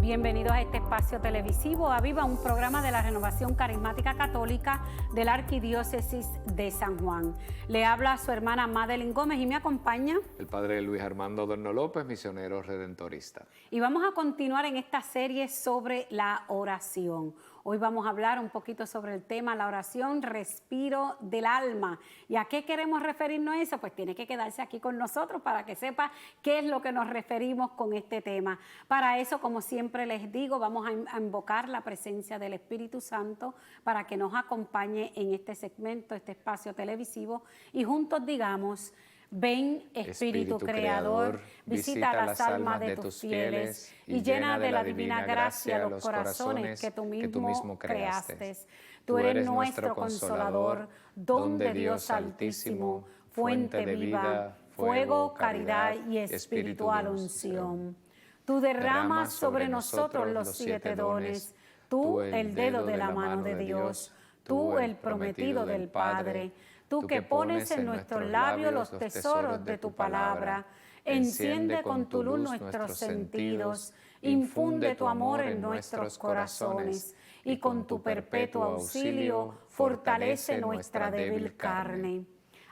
Bienvenidos a este espacio televisivo Aviva, un programa de la Renovación Carismática Católica de la Arquidiócesis de San Juan. Le habla su hermana Madeline Gómez y me acompaña el padre Luis Armando Adorno López, misionero redentorista. Y vamos a continuar en esta serie sobre la oración. Hoy vamos a hablar un poquito sobre el tema, la oración, respiro del alma. ¿Y a qué queremos referirnos a eso? Pues tiene que quedarse aquí con nosotros para que sepa qué es lo que nos referimos con este tema. Para eso, como siempre les digo, vamos a invocar la presencia del Espíritu Santo para que nos acompañe en este segmento, este espacio televisivo, y juntos digamos: ven, Espíritu Creador, visita las almas de tus fieles y llena de la divina gracia los corazones que tú mismo creaste. Tú eres nuestro Consolador, don de Dios Altísimo, fuente de vida, fuego, caridad y espiritual unción. Tú derramas sobre nosotros los 7 dones, tú el dedo de la mano de Dios, tú el prometido del Padre. Tú que pones en nuestros labios los tesoros de tu palabra, enciende con tu luz nuestros sentidos, infunde tu amor en nuestros corazones y con tu perpetuo auxilio fortalece nuestra débil carne.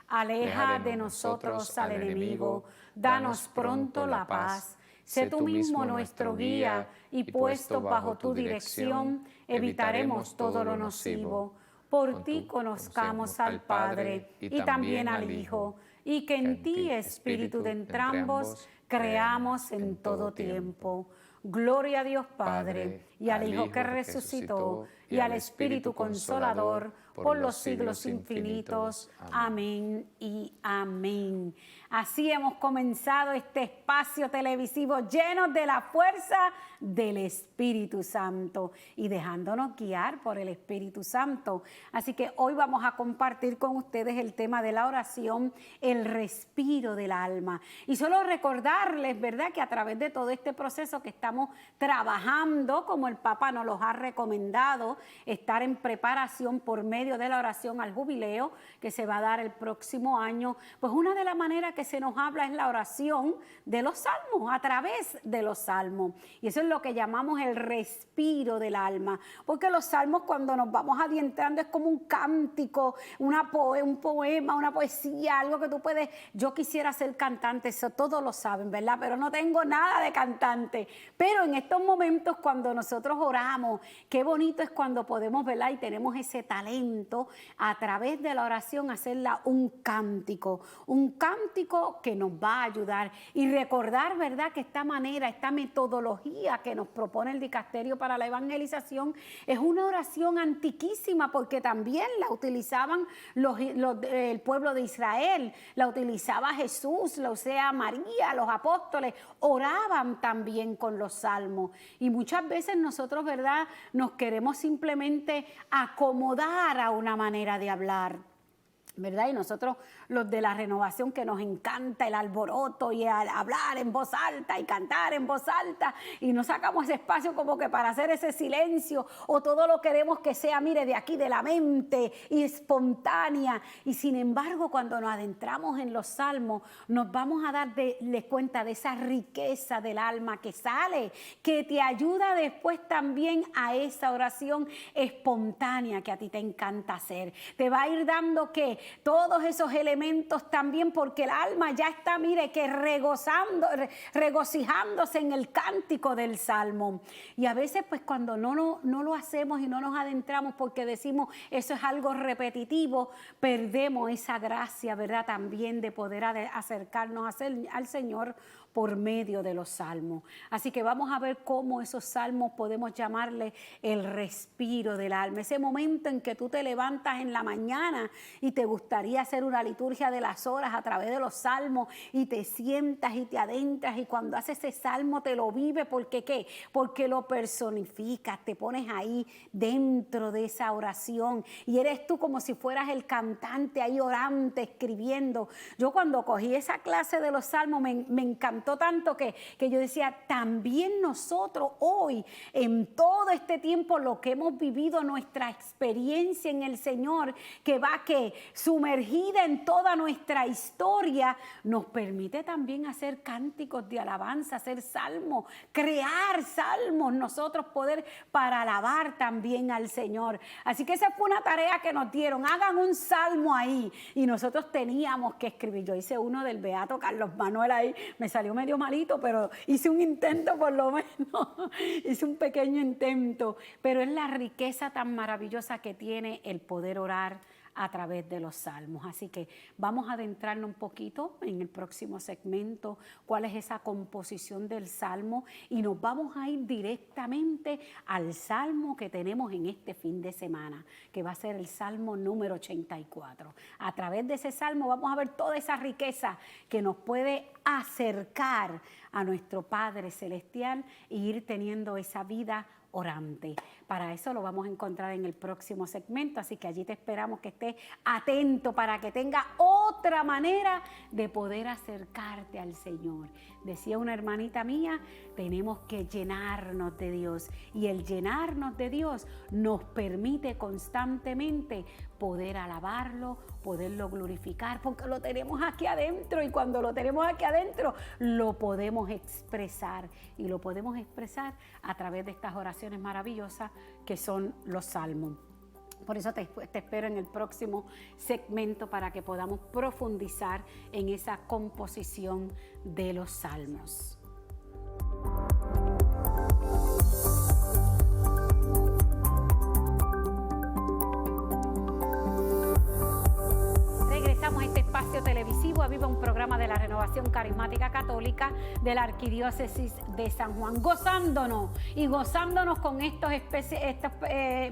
Aleja de nosotros al enemigo, danos pronto la paz. Sé tú mismo nuestro guía y puesto bajo tu dirección evitaremos todo lo nocivo. Por ti conozcamos al Padre y también al Hijo, y que en ti, Espíritu de entrambos, creamos en todo tiempo. Gloria a Dios Padre, y al Hijo que resucitó, y al Espíritu Consolador, por los siglos infinitos. Amén y amén. Así hemos comenzado este espacio televisivo lleno de la fuerza del Espíritu Santo y dejándonos guiar por el Espíritu Santo. Así que hoy vamos a compartir con ustedes el tema de la oración, el respiro del alma. Y solo recordarles, ¿verdad?, que a través de todo este proceso que estamos trabajando, como el Papa nos los ha recomendado, estar en preparación por medio de la oración al jubileo que se va a dar el próximo año, pues una de las maneras que se nos habla es la oración de los salmos, a través de los salmos. Y eso es lo que llamamos el respiro del alma, porque los salmos, cuando nos vamos adentrando, es como un cántico, un poema, una poesía, algo que tú puedes. Yo quisiera ser cantante, eso todos lo saben, ¿verdad? Pero no tengo nada de cantante. Pero en estos momentos, cuando nosotros oramos, qué bonito es cuando podemos, ¿verdad?, y tenemos ese talento a través de la oración, hacerla un cántico que nos va a ayudar, y recordar, ¿verdad?, que esta manera, esta metodología que nos propone el Dicasterio para la Evangelización es una oración antiquísima, porque también la utilizaban el pueblo de Israel, la utilizaba Jesús, la usaba María, los apóstoles, oraban también con los salmos. Y muchas veces nosotros, ¿verdad?, nos queremos simplemente acomodar a una manera de hablar, ¿verdad? Y nosotros, los de la renovación, que nos encanta el alboroto y hablar en voz alta y cantar en voz alta, y no sacamos ese espacio como que para hacer ese silencio, o todo lo queremos que sea, mire, de aquí, de la mente, y espontánea. Y sin embargo, cuando nos adentramos en los salmos, nos vamos a dar cuenta de esa riqueza del alma que sale, que te ayuda después también a esa oración espontánea que a ti te encanta hacer. Te va a ir dando que todos esos elementos también, porque el alma ya está, mire, que regocijándose en el cántico del salmo. Y a veces, pues, cuando no lo hacemos y no nos adentramos porque decimos eso es algo repetitivo, perdemos esa gracia, ¿verdad?, también de poder acercarnos al Señor por medio de los salmos. Así que vamos a ver cómo esos salmos podemos llamarle el respiro del alma. Ese momento en que tú te levantas en la mañana y te gustaría hacer una liturgia de las horas a través de los salmos, y te sientas y te adentras, y cuando haces ese salmo te lo vives. ¿Por qué? ¿Qué? Porque lo personificas, te pones ahí dentro de esa oración y eres tú como si fueras el cantante ahí orante, escribiendo. Yo cuando cogí esa clase de los salmos me encantó tanto que yo decía, también nosotros hoy, en todo este tiempo, lo que hemos vivido, nuestra experiencia en el Señor, que va que sumergida en toda nuestra historia, nos permite también hacer cánticos de alabanza, hacer salmos, crear salmos, nosotros poder para alabar también al Señor. Así que esa fue una tarea que nos dieron, hagan un salmo ahí, y nosotros teníamos que escribir. Yo hice uno del beato Carlos Manuel ahí, me salió medio malito, pero hice un intento por lo menos, hice un pequeño intento, pero es la riqueza tan maravillosa que tiene el poder orar a través de los salmos. Así que vamos a adentrarnos un poquito en el próximo segmento, cuál es esa composición del salmo, y nos vamos a ir directamente al salmo que tenemos en este fin de semana, que va a ser el salmo número 84. A través de ese salmo vamos a ver toda esa riqueza que nos puede acercar a nuestro Padre Celestial e ir teniendo esa vida orante. Para eso lo vamos a encontrar en el próximo segmento, así que allí te esperamos que estés atento para que tenga otra manera de poder acercarte al Señor. Decía una hermanita mía, tenemos que llenarnos de Dios, y el llenarnos de Dios nos permite constantemente poder alabarlo, poderlo glorificar, porque lo tenemos aquí adentro, y cuando lo tenemos aquí adentro lo podemos expresar, y lo podemos expresar a través de estas oraciones maravillosas que son los salmos. Por eso te espero en el próximo segmento para que podamos profundizar en esa composición de los salmos. Regresamos a este espacio televisivo, a Viva, un programa de la Renovación Carismática Católica de la Arquidiócesis de San Juan, gozándonos con estos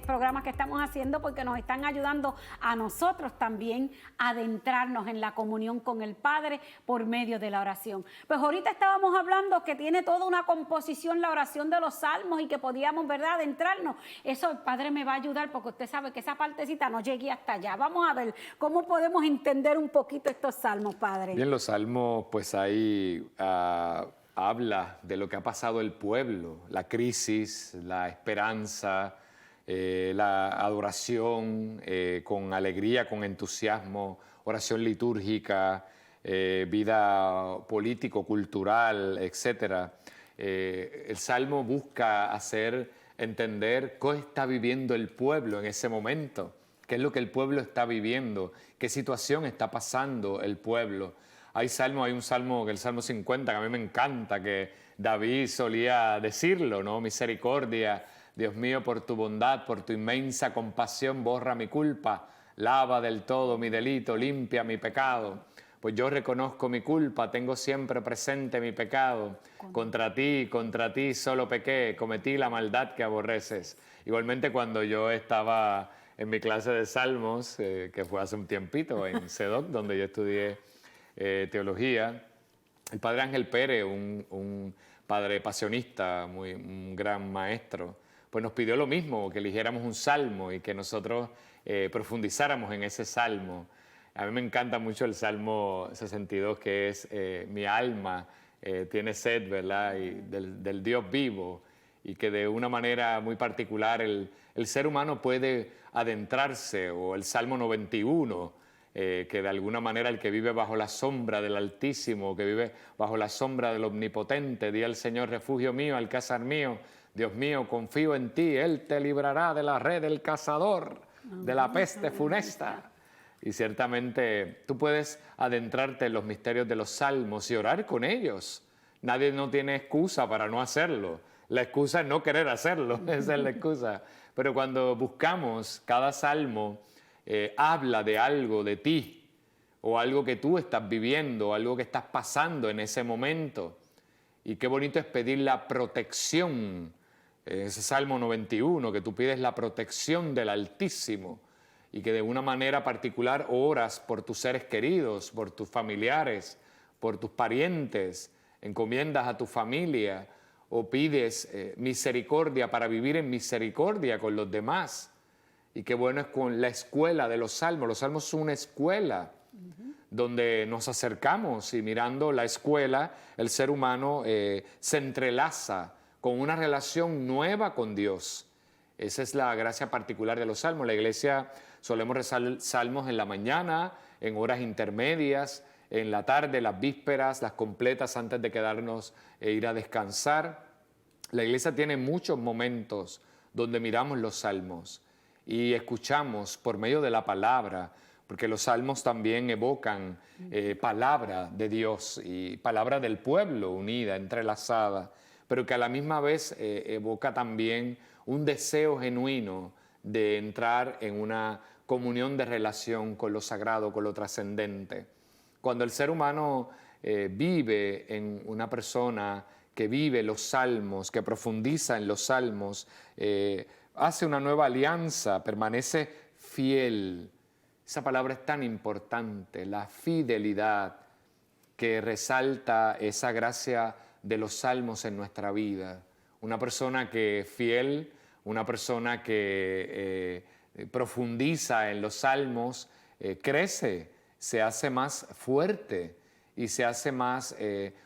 programas que estamos haciendo, porque nos están ayudando a nosotros también a adentrarnos en la comunión con el Padre por medio de la oración. Pues ahorita estábamos hablando que tiene toda una composición la oración de los salmos, y que podíamos, ¿verdad?, adentrarnos. Eso el Padre me va a ayudar, porque usted sabe que esa partecita no llegue hasta allá. Vamos a ver cómo podemos entender un poquito estos salmos, Padre. Bien, los salmos, pues ahí habla de lo que ha pasado el pueblo, la crisis, la esperanza, la adoración, con alegría, con entusiasmo, oración litúrgica, vida político-cultural, etc. El Salmo busca hacer entender qué está viviendo el pueblo en ese momento, qué es lo que el pueblo está viviendo, qué situación está pasando el pueblo. Hay un salmo, el Salmo 50, que a mí me encanta, que David solía decirlo, ¿no? Misericordia, Dios mío, por tu bondad, por tu inmensa compasión, borra mi culpa, lava del todo mi delito, limpia mi pecado. Pues yo reconozco mi culpa, tengo siempre presente mi pecado. Contra ti solo pequé, cometí la maldad que aborreces. Igualmente, cuando yo estaba en mi clase de salmos, que fue hace un tiempito en CEDOC, donde yo estudié teología, el padre Ángel Pérez, un padre pasionista, un gran maestro, pues nos pidió lo mismo, que eligiéramos un salmo y que nosotros profundizáramos en ese salmo. A mí me encanta mucho el Salmo 62, que es mi alma tiene sed, ¿verdad?, y del Dios vivo, y que de una manera muy particular el ser humano puede adentrarse, o el Salmo 91, que de alguna manera el que vive bajo la sombra del Altísimo, que vive bajo la sombra del Omnipotente, di al Señor, refugio mío, alcázar mío, Dios mío, confío en ti, Él te librará de la red del cazador, de la peste funesta. Y ciertamente tú puedes adentrarte en los misterios de los salmos y orar con ellos. Nadie no tiene excusa para no hacerlo. La excusa es no querer hacerlo, esa es la excusa. Pero cuando buscamos, cada salmo habla de algo de ti, o algo que tú estás viviendo, o algo que estás pasando en ese momento. Y qué bonito es pedir la protección. Ese Salmo 91, que tú pides la protección del Altísimo, y que de una manera particular oras por tus seres queridos, por tus familiares, por tus parientes, encomiendas a tu familia, o pides misericordia para vivir en misericordia con los demás. Y qué bueno es con la escuela de los salmos. Los salmos son una escuela donde nos acercamos, y mirando la escuela, el ser humano se entrelaza con una relación nueva con Dios. Esa es la gracia particular de los salmos. La iglesia solemos rezar salmos en la mañana, en horas intermedias, en la tarde, las vísperas, las completas antes de quedarnos e ir a descansar. La iglesia tiene muchos momentos donde miramos los salmos y escuchamos por medio de la palabra, porque los salmos también evocan palabra de Dios y palabra del pueblo unida, entrelazada, pero que a la misma vez evoca también un deseo genuino de entrar en una comunión de relación con lo sagrado, con lo trascendente. Cuando el ser humano vive en una persona que vive los salmos, que profundiza en los salmos, hace una nueva alianza, permanece fiel. Esa palabra es tan importante, la fidelidad, que resalta esa gracia de los salmos en nuestra vida. Una persona que es fiel, una persona que profundiza en los salmos, crece, se hace más fuerte y se hace más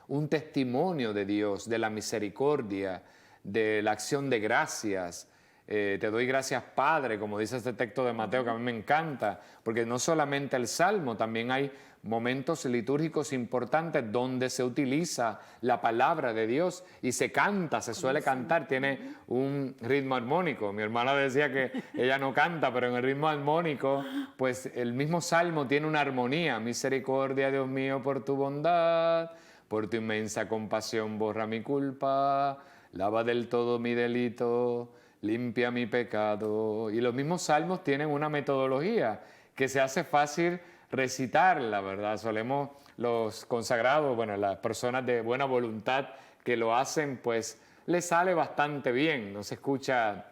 un testimonio de Dios, de la misericordia, de la acción de gracias. Te doy gracias, Padre, como dice este texto de Mateo, que a mí me encanta, porque no solamente el Salmo, también hay momentos litúrgicos importantes donde se utiliza la palabra de Dios y se canta, se suele cantar, tiene un ritmo armónico. Mi hermana decía que ella no canta, pero en el ritmo armónico, pues el mismo Salmo tiene una armonía. Misericordia, Dios mío, por tu bondad, por tu inmensa compasión, borra mi culpa, lava del todo mi delito, limpia mi pecado. Y los mismos salmos tienen una metodología que se hace fácil recitarla, ¿verdad? Solemos los consagrados, bueno, las personas de buena voluntad que lo hacen, pues les sale bastante bien, no se escucha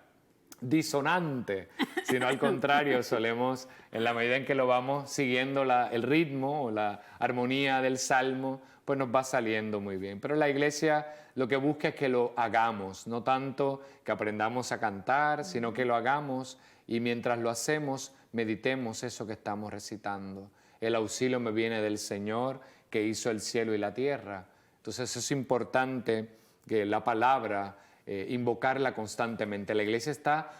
disonante, sino al contrario, solemos, en la medida en que lo vamos siguiendo el ritmo o la armonía del salmo, pues nos va saliendo muy bien. Pero la iglesia lo que busca es que lo hagamos, no tanto que aprendamos a cantar, sino que lo hagamos y mientras lo hacemos, meditemos eso que estamos recitando. El auxilio me viene del Señor que hizo el cielo y la tierra. Entonces es importante que la palabra, invocarla constantemente. La iglesia está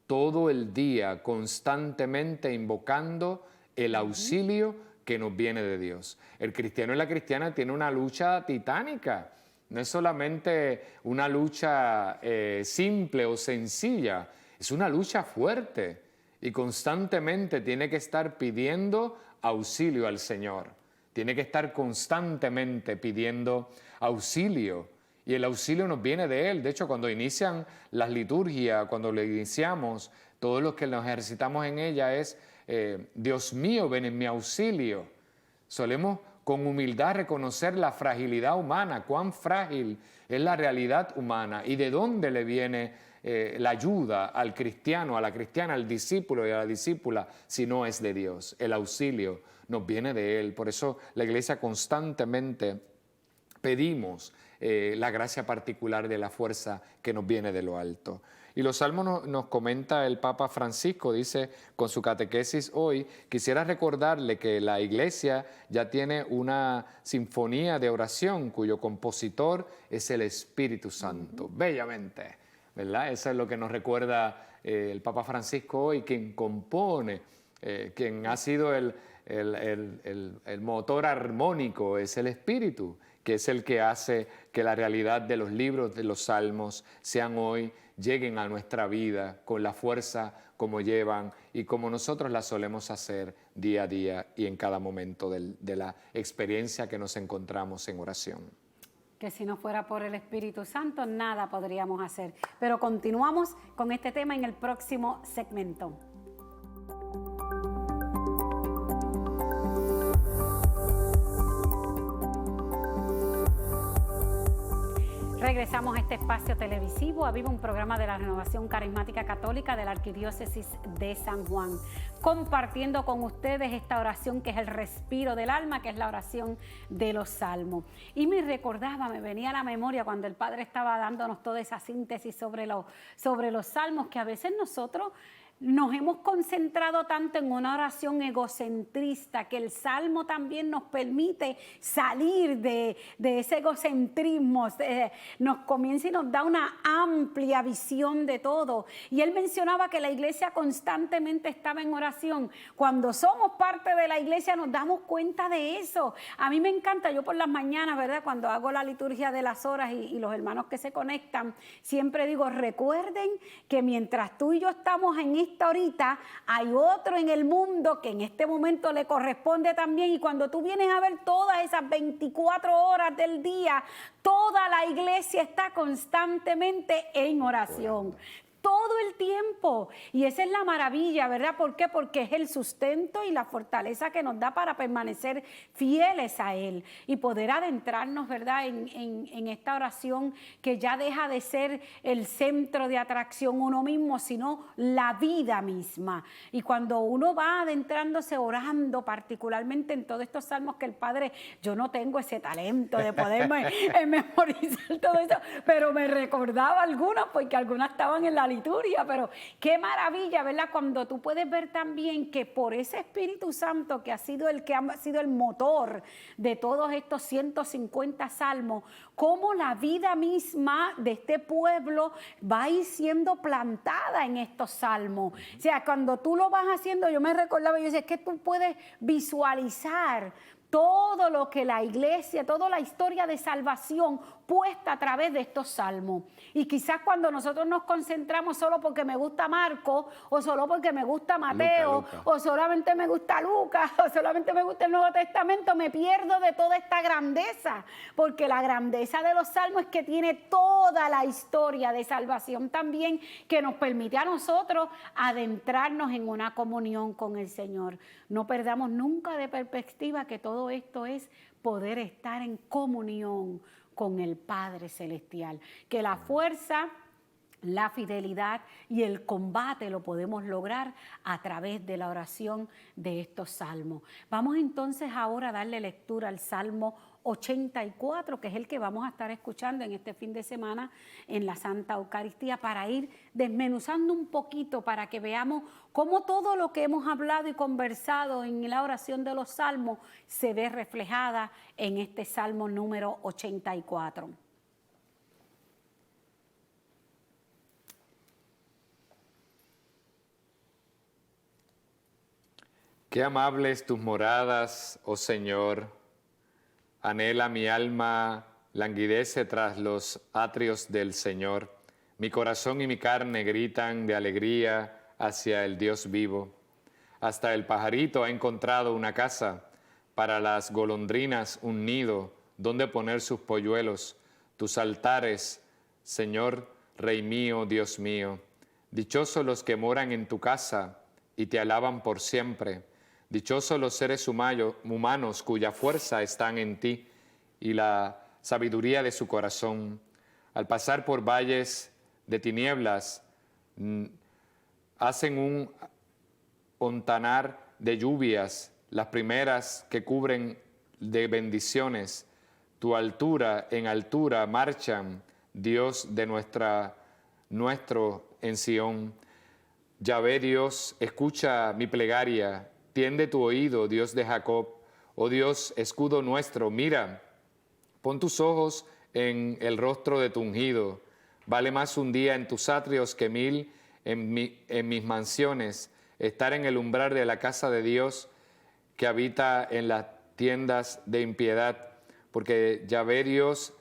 todo el día constantemente invocando el auxilio que nos viene de Dios. El cristiano y la cristiana tienen una lucha titánica. No es solamente una lucha simple o sencilla, es una lucha fuerte y constantemente tiene que estar pidiendo auxilio al Señor. Tiene que estar constantemente pidiendo auxilio y el auxilio nos viene de Él. De hecho, cuando inician las liturgias, cuando le iniciamos, todos los que nos ejercitamos en ella es Dios mío, ven en mi auxilio. Solemos con humildad reconocer la fragilidad humana, cuán frágil es la realidad humana y de dónde le viene la ayuda al cristiano, a la cristiana, al discípulo y a la discípula, si no es de Dios. El auxilio nos viene de Él. Por eso la iglesia constantemente pedimos la gracia particular de la fuerza que nos viene de lo alto. Y los salmos nos comenta el Papa Francisco, dice con su catequesis hoy, quisiera recordarle que la iglesia ya tiene una sinfonía de oración cuyo compositor es el Espíritu Santo. Bellamente, ¿verdad? Eso es lo que nos recuerda el Papa Francisco hoy, quien compone, quien ha sido el motor armónico, es el Espíritu, que es el que hace que la realidad de los libros de los salmos sean hoy, lleguen a nuestra vida con la fuerza como llevan y como nosotros la solemos hacer día a día y en cada momento de la experiencia que nos encontramos en oración. Que si no fuera por el Espíritu Santo, nada podríamos hacer. Pero continuamos con este tema en el próximo segmento. Regresamos a este espacio televisivo, a Vivo, un programa de la Renovación Carismática Católica de la Arquidiócesis de San Juan, compartiendo con ustedes esta oración que es el respiro del alma, que es la oración de los salmos. Y me venía a la memoria cuando el Padre estaba dándonos toda esa síntesis sobre los salmos, que a veces nosotros nos hemos concentrado tanto en una oración egocentrista que el Salmo también nos permite salir de ese egocentrismo, nos comienza y nos da una amplia visión de todo. Y él mencionaba que la iglesia constantemente estaba en oración. Cuando somos parte de la iglesia nos damos cuenta de eso. A mí me encanta, yo por las mañanas, ¿verdad? Cuando hago la liturgia de las horas y los hermanos que se conectan, siempre digo, recuerden que mientras tú y yo estamos en esta horita, hay otro en el mundo que en este momento le corresponde también, y cuando tú vienes a ver todas esas 24 horas del día, toda la iglesia está constantemente en oración. Todo el tiempo. Y esa es la maravilla, ¿verdad? ¿Por qué? Porque es el sustento y la fortaleza que nos da para permanecer fieles a Él y poder adentrarnos, ¿verdad? En esta oración que ya deja de ser el centro de atracción uno mismo, sino la vida misma. Y cuando uno va adentrándose orando, particularmente en todos estos salmos que el Padre, yo no tengo ese talento de poder memorizar todo eso, pero me recordaba algunas porque algunas estaban en la liturgia, pero qué maravilla, ¿verdad? Cuando tú puedes ver también que por ese Espíritu Santo que ha sido el motor de todos estos 150 salmos, cómo la vida misma de este pueblo va a ir siendo plantada en estos salmos. O sea, cuando tú lo vas haciendo, yo me recordaba, yo decía, es que tú puedes visualizar todo lo que la iglesia, toda la historia de salvación puesta a través de estos salmos. Y quizás cuando nosotros nos concentramos solo porque me gusta Marco, o solo porque me gusta Mateo, Luca. o solamente me gusta Lucas, o solamente me gusta el Nuevo Testamento, me pierdo de toda esta grandeza, porque la grandeza de los salmos es que tiene toda la historia de salvación también, que nos permite a nosotros adentrarnos en una comunión con el Señor. No perdamos nunca de perspectiva que todo esto es poder estar en comunión con el Padre Celestial, que la fuerza, la fidelidad y el combate lo podemos lograr a través de la oración de estos salmos. Vamos entonces ahora a darle lectura al Salmo 84, que es el que vamos a estar escuchando en este fin de semana en la Santa Eucaristía, para ir desmenuzando un poquito, para que veamos cómo todo lo que hemos hablado y conversado en la oración de los salmos se ve reflejada en este Salmo número 84. Qué amables tus moradas, oh Señor. Anhela mi alma, languidece tras los atrios del Señor. Mi corazón y mi carne gritan de alegría hacia el Dios vivo. Hasta el pajarito ha encontrado una casa, para las golondrinas un nido donde poner sus polluelos. Tus altares, Señor, Rey mío, Dios mío. Dichosos los que moran en tu casa y te alaban por siempre. Dichosos los seres humanos cuya fuerza están en ti y la sabiduría de su corazón. Al pasar por valles de tinieblas, hacen un ontanar de lluvias, las primeras que cubren de bendiciones. Tu altura en altura marchan, Dios de nuestro en Sión. Yahvé Dios, escucha mi plegaria. Tiende tu oído, Dios de Jacob. Oh Dios, escudo nuestro, mira, pon tus ojos en el rostro de tu ungido. Vale más un día en tus atrios que 1000 en mis mansiones. Estar en el umbral de la casa de Dios, que habita en las tiendas de impiedad. Porque Yahvé Dios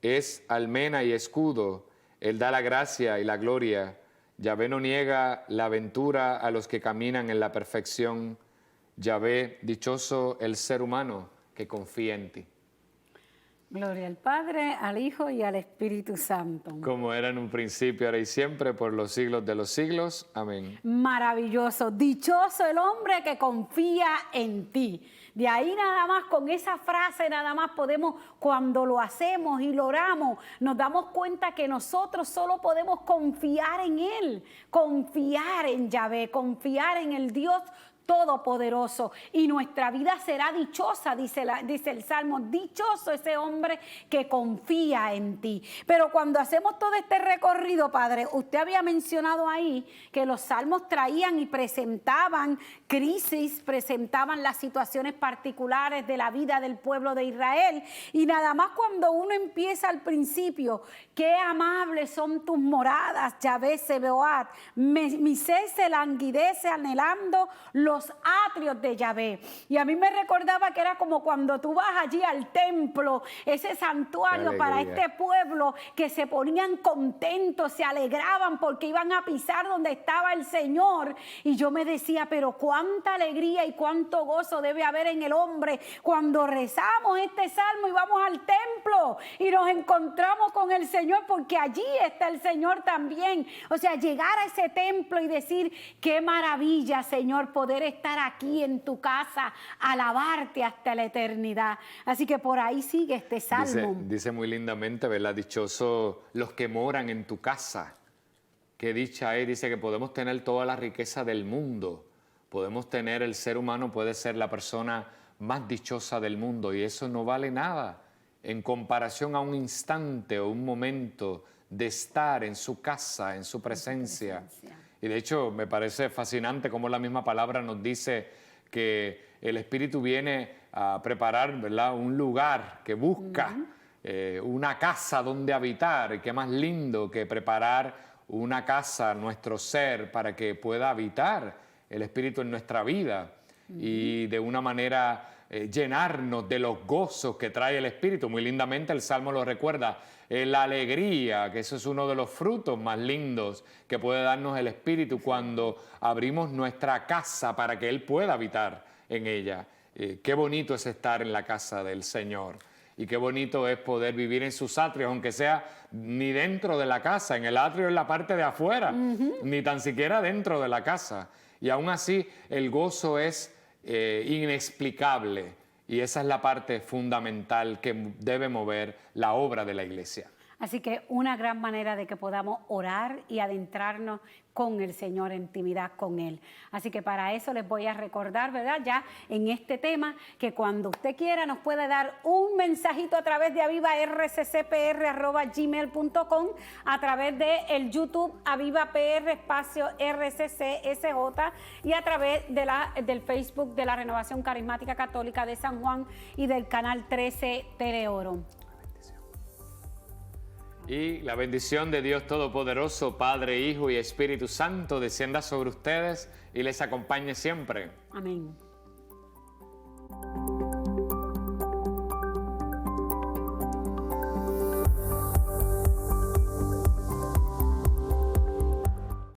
es almena y escudo. Él da la gracia y la gloria. Yahvé no niega la ventura a los que caminan en la perfección. Yahvé, dichoso el ser humano que confía en ti. Gloria al Padre, al Hijo y al Espíritu Santo. Como era en un principio, ahora y siempre, por los siglos de los siglos. Amén. Maravilloso. Dichoso el hombre que confía en ti. De ahí nada más, con esa frase nada más podemos, cuando lo hacemos y lo oramos, nos damos cuenta que nosotros solo podemos confiar en Él, confiar en Yahvé, confiar en el Dios todopoderoso y nuestra vida será dichosa, dice el Salmo. Dichoso ese hombre que confía en ti. Pero cuando hacemos todo este recorrido, Padre, usted había mencionado ahí que los salmos traían y presentaban crisis, presentaban las situaciones particulares de la vida del pueblo de Israel. Y nada más cuando uno empieza al principio, qué amables son tus moradas, Yahvé Sebaot. Mi ser se languidece anhelando los atrios de Yahvé. Y a mí me recordaba que era como cuando tú vas allí al templo, ese santuario para este pueblo, que se ponían contentos, se alegraban porque iban a pisar donde estaba el Señor. Y yo me decía, pero cuánta alegría y cuánto gozo debe haber en el hombre cuando rezamos este salmo y vamos al templo y nos encontramos con el Señor, porque allí está el Señor también. O sea, llegar a ese templo y decir, qué maravilla, Señor, poder estar aquí en tu casa, alabarte hasta la eternidad. Así que por ahí sigue este salmo. Dice muy lindamente, ¿verdad? Dichosos los que moran en tu casa. Qué dicha es, dice que podemos tener toda la riqueza del mundo. Podemos tener, el ser humano puede ser la persona más dichosa del mundo y eso no vale nada en comparación a un instante o un momento de estar en su casa, en su presencia. Y de hecho me parece fascinante cómo la misma palabra nos dice que el Espíritu viene a preparar, ¿verdad?, un lugar que busca, una casa donde habitar. Y qué más lindo que preparar una casa, nuestro ser, para que pueda habitar el Espíritu en nuestra vida y de una manera llenarnos de los gozos que trae el Espíritu. Muy lindamente el Salmo lo recuerda, la alegría, que eso es uno de los frutos más lindos que puede darnos el Espíritu cuando abrimos nuestra casa para que Él pueda habitar en ella. Qué bonito es estar en la casa del Señor y qué bonito es poder vivir en sus atrios, aunque sea ni dentro de la casa, en el atrio en la parte de afuera, ni tan siquiera dentro de la casa. Y aún así el gozo es inexplicable y esa es la parte fundamental que debe mover la obra de la iglesia. Así que una gran manera de que podamos orar y adentrarnos con el Señor, en intimidad con Él. Así que para eso les voy a recordar, ¿verdad?, ya en este tema, que cuando usted quiera nos puede dar un mensajito a través de avivarccpr@gmail.com, a través de el YouTube AvivaPR _RCCSJ y a través de del Facebook de la Renovación Carismática Católica de San Juan y del canal 13 Teleoro. Y la bendición de Dios Todopoderoso, Padre, Hijo y Espíritu Santo, descienda sobre ustedes y les acompañe siempre. Amén.